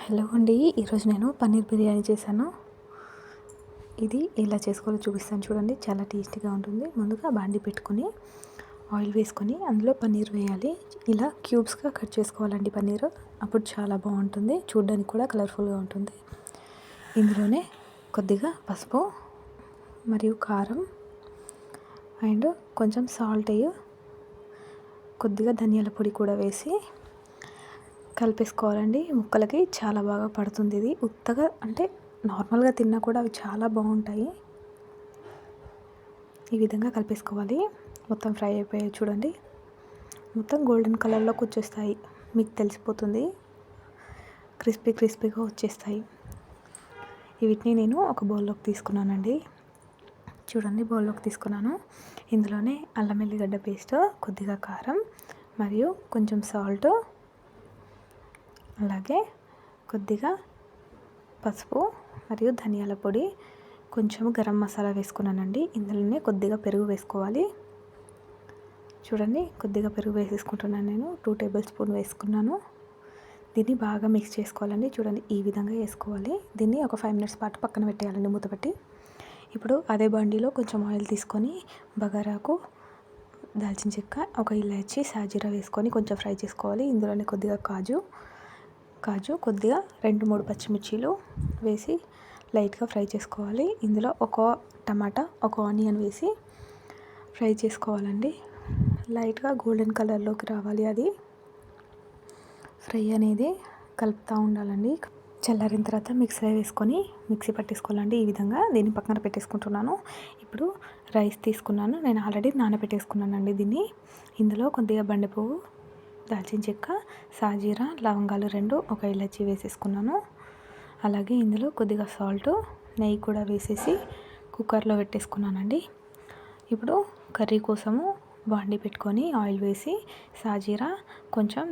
Hello అండి, ఈరోజు నేను పన్నీర్ బిర్యానీ చేశాను. ఇది ఎలా చేసుకోవాలో చూపిస్తాను చూడండి. చాలా టేస్టీగా ఉంటుంది. ముందుగా బాండి పెట్టుకొని ఆయిల్ వేసుకొని అందులో పన్నీర్ వేయాలి. ఇలా క్యూబ్స్గా కట్ చేసుకోవాలండి పన్నీర్. అప్పుడు చాలా బాగుంటుంది, చూడడానికి కూడా కలర్ఫుల్గా ఉంటుంది. ఇందులోనే కొద్దిగా పసుపు మరియు కారం అండ్ కొంచెం సాల్ట్ కొద్దిగా ధనియాల పొడి కూడా వేసి కలిపేసుకోవాలండి. ముక్కలకి చాలా బాగా పడుతుంది. ఇది ఉత్తగా అంటే నార్మల్గా తిన్నా కూడా అవి చాలా బాగుంటాయి. ఈ విధంగా కలిపేసుకోవాలి. మొత్తం ఫ్రై అయిపోయాయి చూడండి. మొత్తం గోల్డెన్ కలర్లోకి వచ్చేస్తాయి, మీకు తెలిసిపోతుంది. క్రిస్పీగా వచ్చేస్తాయి. వీటిని నేను ఒక బౌల్లోకి తీసుకున్నానండి. చూడండి, బౌల్లోకి తీసుకున్నాను. ఇందులోనే అల్లం ఎల్లిగడ్డ పేస్ట్, కొద్దిగా కారం మరియు కొంచెం సాల్ట్, అలాగే కొద్దిగా పసుపు మరియు ధనియాల పొడి, కొంచెం గరం మసాలా వేసుకున్నానండి. ఇందులోనే కొద్దిగా పెరుగు వేసుకోవాలి. చూడండి, కొద్దిగా పెరుగు వేసేసుకుంటున్నాను నేను. 2 టేబుల్ స్పూన్ వేసుకున్నాను. దీన్ని బాగా మిక్స్ చేసుకోవాలండి. చూడండి, ఈ విధంగా వేసుకోవాలి. దీన్ని ఒక 5 మినిట్స్ పాటు పక్కన పెట్టేయాలండి మూత పెట్టి. ఇప్పుడు అదే బండిలో కొంచెం ఆయిల్ తీసుకొని బగారాకు, దాల్చిన చెక్క, ఒక ఇలాచి, సాజీరా వేసుకొని కొంచెం ఫ్రై చేసుకోవాలి. ఇందులోనే కొద్దిగా కాజు కొద్దిగా 2-3 పచ్చిమిర్చీలు వేసి లైట్గా ఫ్రై చేసుకోవాలి. ఇందులో ఒక టమాటా, ఒక ఆనియన్ వేసి ఫ్రై చేసుకోవాలండి. లైట్గా గోల్డెన్ కలర్లోకి రావాలి. అది ఫ్రై అనేది కలుపుతూ ఉండాలండి. చల్లారిన తర్వాత మిక్సీలో వేసుకొని మిక్సీ పట్టేసుకోవాలండి. ఈ విధంగా దీన్ని పక్కన పెట్టేసుకుంటున్నాను. ఇప్పుడు రైస్ తీసుకున్నాను. నేను ఆల్రెడీ నానబెట్టేసుకున్నానండి దీన్ని. ఇందులో కొద్దిగా బండి పువ్వు, దాల్చిన చెక్క, సాజీరా, లవంగాలు 2, ఒక ఇలాచి వేసేసుకున్నాను. అలాగే ఇందులో కొద్దిగా సాల్ట్, నెయ్యి కూడా వేసేసి కుక్కర్లో పెట్టేసుకున్నానండి. ఇప్పుడు కర్రీ కోసము బాండి పెట్టుకొని ఆయిల్ వేసి సాజీరా, కొంచెం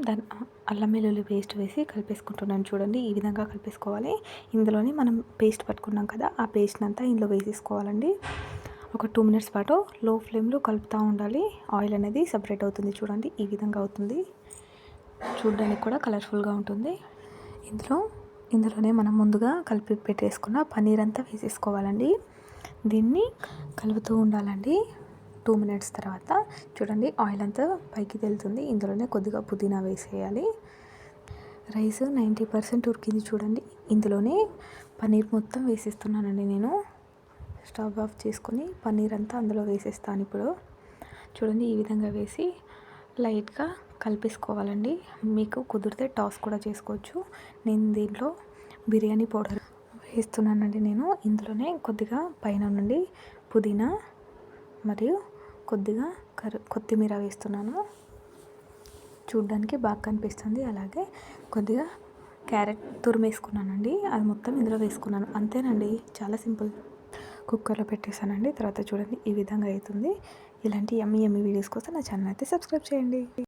అల్లం వెల్లుల్లి పేస్ట్ వేసి కలిపేసుకుంటున్నాను. చూడండి, ఈ విధంగా కలిపేసుకోవాలి. ఇందులోనే మనం పేస్ట్ పట్టుకున్నాం కదా, ఆ పేస్ట్ అంతా ఇందులో వేసేసుకోవాలండి. ఒక 2 మినిట్స్ పాటు లో ఫ్లేమ్లో కలుపుతూ ఉండాలి. ఆయిల్ అనేది సపరేట్ అవుతుంది. చూడండి, ఈ విధంగా అవుతుంది. చూడడానికి కూడా కలర్ఫుల్గా ఉంటుంది. ఇందులోనే మనం ముందుగా కలిపి పెట్టేసుకున్న పన్నీర్ అంతా వేసేసుకోవాలండి. దీన్ని కలుపుతూ ఉండాలండి. 2 మినిట్స్ తర్వాత చూడండి, ఆయిల్ అంతా పైకి తేలుతుంది. ఇందులోనే కొద్దిగా పుదీనా వేసేయాలి. రైస్ 90% ఉడికింది చూడండి. ఇందులోనే పన్నీర్ మొత్తం వేసేస్తున్నానండి నేను. స్టవ్ ఆఫ్ చేసుకొని పన్నీర్ అంతా అందులో వేసేస్తాను. ఇప్పుడు చూడండి, ఈ విధంగా వేసి లైట్గా కలిపేసుకోవాలండి. మీకు కుదిరితే టాస్ కూడా చేసుకోవచ్చు. నేను దీంట్లో బిర్యానీ పౌడర్ వేస్తున్నానండి. నేను ఇందులోనే కొద్దిగా పైన నుండి పుదీనా మరియు కొద్దిగా కొత్తిమీర వేస్తున్నాను. చూడ్డానికి బాగా కనిపిస్తుంది. అలాగే కొద్దిగా క్యారెట్ తురిమేసుకున్నానండి. అది మొత్తం ఇందులో వేసుకున్నాను. అంతేనండి, చాలా సింపుల్. కుక్కర్లో పెట్టేశానండి. తర్వాత చూడండి, ఈ విధంగా అవుతుంది. ఇలాంటి యమ్మీ వీడియోస్ కోసం నా ఛానల్ అయితే సబ్స్క్రైబ్ చేయండి.